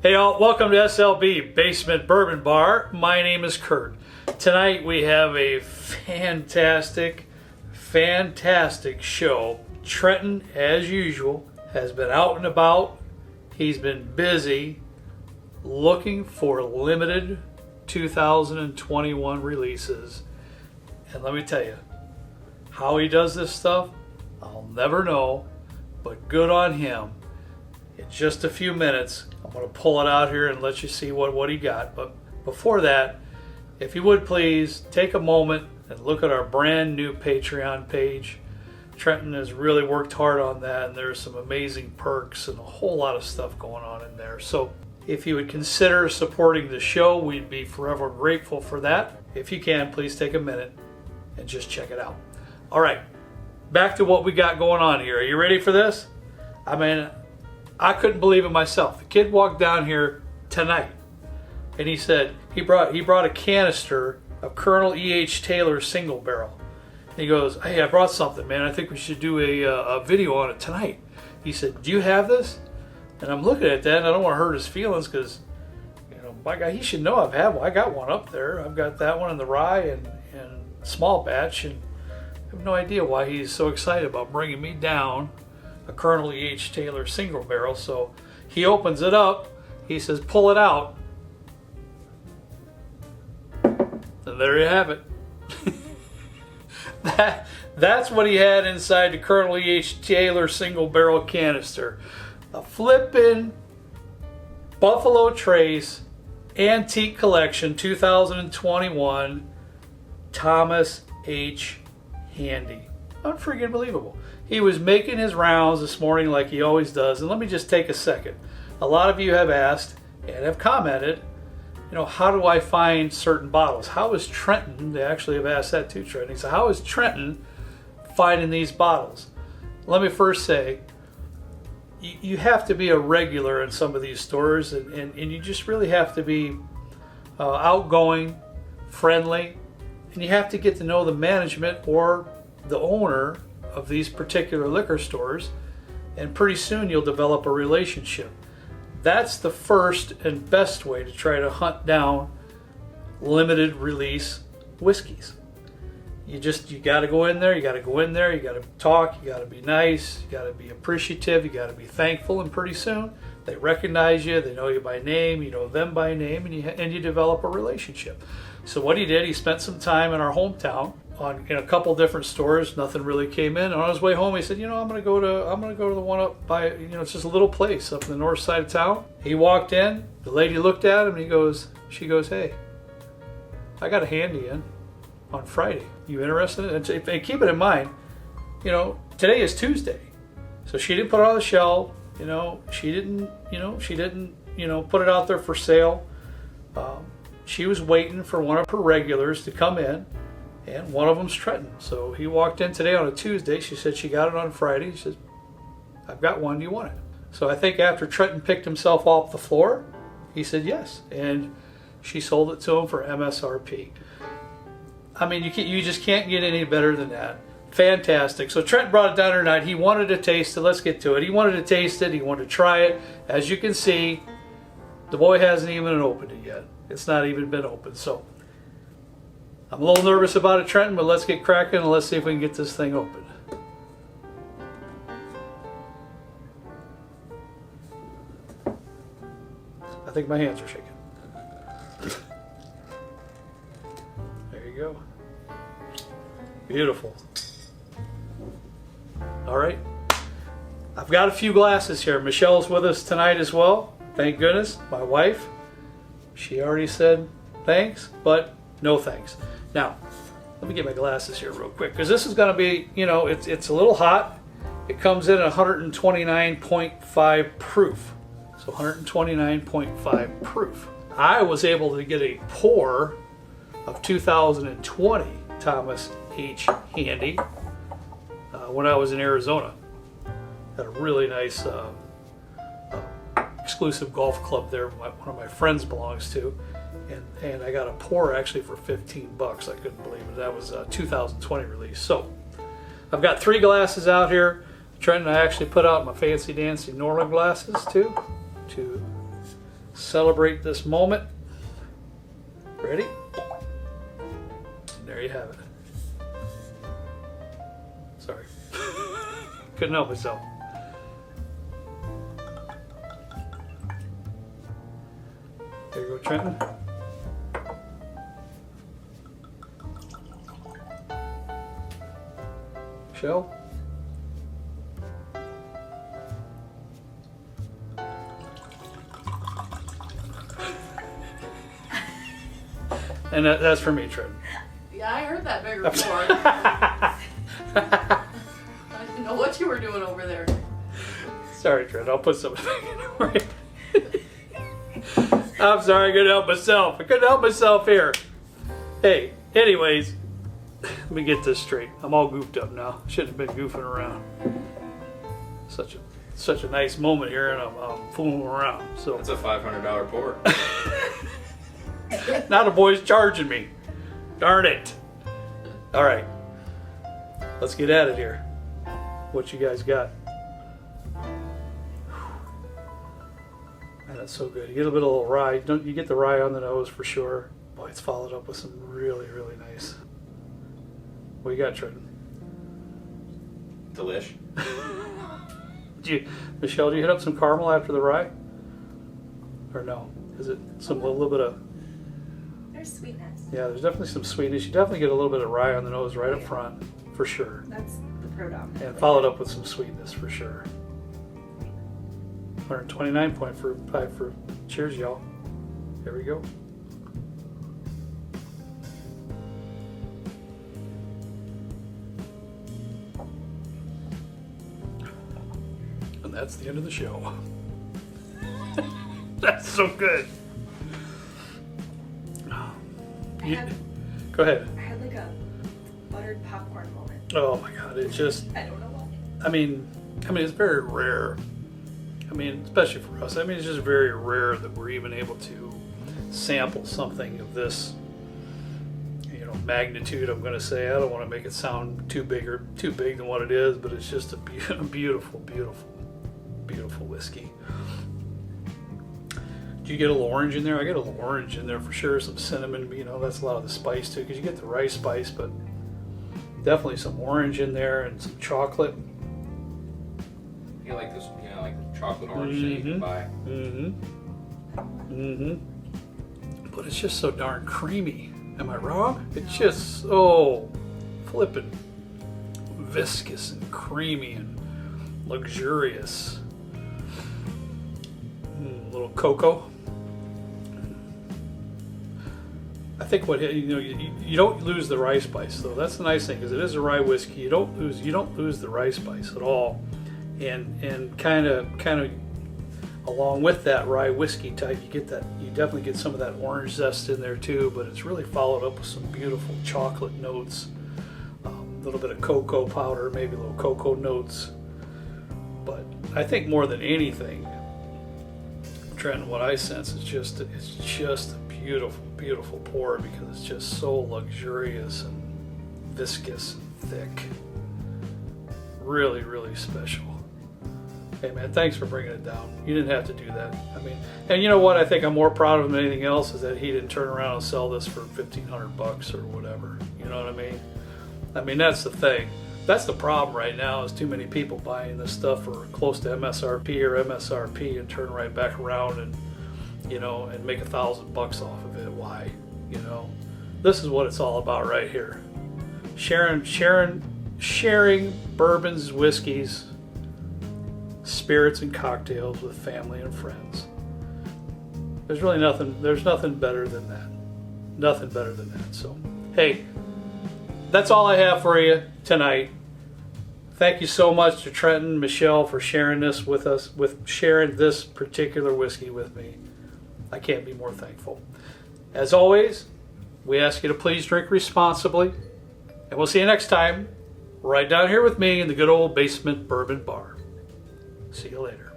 Hey all, welcome to SLB Basement Bourbon Bar. My name is Kurt. Tonight we have a fantastic show. Trenton, as usual, has been out and about. He's been busy looking for limited 2021 releases. And let me tell you, how he does this stuff, I'll never know, but good on him. In just a few minutes, I'm going to pull it out here and let you see what he got. But before that, if you would please take a moment and look at our brand new Patreon page. Trenton has really worked hard on that, and there's some amazing perks and a whole lot of stuff going on in there. So if you would consider supporting the show, we'd be forever grateful for that. If you can, please take a minute and just check it out. All right, back to what we got going on here. Are you ready for this? I mean, I couldn't believe it myself. The kid walked down here tonight and he said he brought a canister of Colonel E.H. Taylor single barrel. And he goes, "Hey, I brought something, man. I think we should do a video on it tonight." He said, "Do you have this?" And I'm looking at that and I don't want to hurt his feelings because, you know, my guy, he should know I've had one. I got one up there. I've got that one in the rye and small batch, and I have no idea why he's so excited about bringing me down a Colonel E.H. Taylor single barrel. So he opens it up, he says, "Pull it out." And there you have it. That's what he had inside the Colonel E.H. Taylor single barrel canister. A flippin' Buffalo Trace Antique Collection 2021 Thomas H. Handy. Unfreaking believable. He was making his rounds this morning like he always does. And let me just take a second. A lot of you have asked and have commented, you know, how do I find certain bottles? How is Trenton, they actually have asked that too, Trenton. So how is Trenton finding these bottles? Let me first say, you have to be a regular in some of these stores, and you just really have to be outgoing, friendly, and you have to get to know the management or the owner of these particular liquor stores, and pretty soon you'll develop a relationship. That's the first and best way to try to hunt down limited release whiskeys. You got to go in there, you got to talk, you got to be nice, you got to be appreciative, you got to be thankful, and pretty soon they recognize you, they know you by name, you know them by name, and you develop a relationship. So what he did, he spent some time in our hometown in a couple different stores. Nothing really came in. On his way home, he said, "You know, I'm gonna go to the one up by, you know, it's just a little place up in the north side of town." He walked in. The lady looked at him, and she goes, "Hey, I got a handy in on Friday. You interested?" And keep it in mind, you know, today is Tuesday, so she didn't put it on the shelf. You know, she didn't put it out there for sale. She was waiting for one of her regulars to come in. And one of them's Trenton. So he walked in today on a Tuesday. She said she got it on Friday. He said, "I've got one. Do you want it?" So I think after Trenton picked himself off the floor, he said yes. And she sold it to him for MSRP. I mean, you just can't get any better than that. Fantastic. So Trent brought it down tonight. He wanted to taste it. Let's get to it. He wanted to taste it. He wanted to try it. As you can see, the boy hasn't even opened it yet. It's not even been opened. So I'm a little nervous about it, Trenton, but let's get cracking and let's see if we can get this thing open. I think my hands are shaking. There you go. Beautiful. All right. I've got a few glasses here. Michelle's with us tonight as well. Thank goodness. My wife. She already said thanks, but no thanks. Now, let me get my glasses here real quick, because this is going to be, you know, it's a little hot. It comes in at 129.5 proof. So 129.5 proof. I was able to get a pour of 2020 Thomas H. Handy when I was in Arizona. Had a really nice exclusive golf club there one of my friends belongs to. And I got a pour actually for $15. I couldn't believe it. That was a 2020 release. So I've got 3 glasses out here. Trent and I actually put out my fancy dancy Norland glasses too, to celebrate this moment. Ready? There you have it. Sorry. Couldn't help myself. There you go, Trenton. Michelle. And that's for me, Trenton. Yeah, I heard that bigger before. I didn't know what you were doing over there. Sorry, Trent. I'll put something in. I'm sorry. I couldn't help myself. I couldn't help myself here. Hey, anyways, let me get this straight. I'm all goofed up now. Shouldn't have been goofing around. Such a nice moment here, and I'm fooling around. So That's a $500 pour. now the boy's charging me. Darn it. All right. Let's get at it here. What you guys got? Man, that's so good. You get a little rye. You get the rye on the nose for sure. Boy, it's followed up with some really, really nice. What you got, Trenton? Delish. Michelle, do you hit up some caramel after the rye? Or no? Is it a little bit of... There's sweetness. Yeah, there's definitely some sweetness. You definitely get a little bit of rye on the nose right up front, for sure. That's the predominant. And followed up with some sweetness, for sure. 129.5 for cheers, y'all. Here we go. And that's the end of the show. That's so good. Go ahead. I had like a buttered popcorn moment. Oh my God, it's just, I don't know why. I mean, it's very rare. I mean, especially for us. I mean, it's just very rare that we're even able to sample something of this, magnitude. I'm going to say, I don't want to make it sound too big than what it is, but it's just a beautiful, beautiful, beautiful whiskey. Do you get a little orange in there? I get a little orange in there for sure. Some cinnamon, that's a lot of the spice too, because you get the rice spice, but definitely some orange in there and some chocolate. You get like this, like chocolate orange that you can buy. But it's just so darn creamy. Am I wrong? It's just so flippin' viscous and creamy and luxurious. A little cocoa. I think you don't lose the rye spice though. That's the nice thing, because it is a rye whiskey. You don't lose the rye spice at all, and kind of along with that rye whiskey type, you definitely get some of that orange zest in there too. But it's really followed up with some beautiful chocolate notes, a little bit of cocoa powder, maybe a little cocoa notes. But I think more than anything, Trent, what I sense is it's just a beautiful, beautiful pour, because it's just so luxurious and viscous and thick. Really, really special. Hey man, thanks for bringing it down. You didn't have to do that. I mean, and you know what? I think I'm more proud of him than anything else is that he didn't turn around and sell this for $1,500 or whatever. You know what I mean? I mean, that's the thing. That's the problem right now, is too many people buying this stuff for close to MSRP or MSRP and turn right back around and and make $1,000 off of it. Why? This is what it's all about right here. Sharing bourbons, whiskeys, spirits, and cocktails with family and friends. There's nothing better than that. Nothing better than that. So, hey, that's all I have for you tonight. Thank you so much to Trenton, Michelle, for sharing this with us, sharing this particular whiskey with me. I can't be more thankful. As always, we ask you to please drink responsibly, and we'll see you next time, right down here with me in the good old Basement Bourbon Bar. See you later.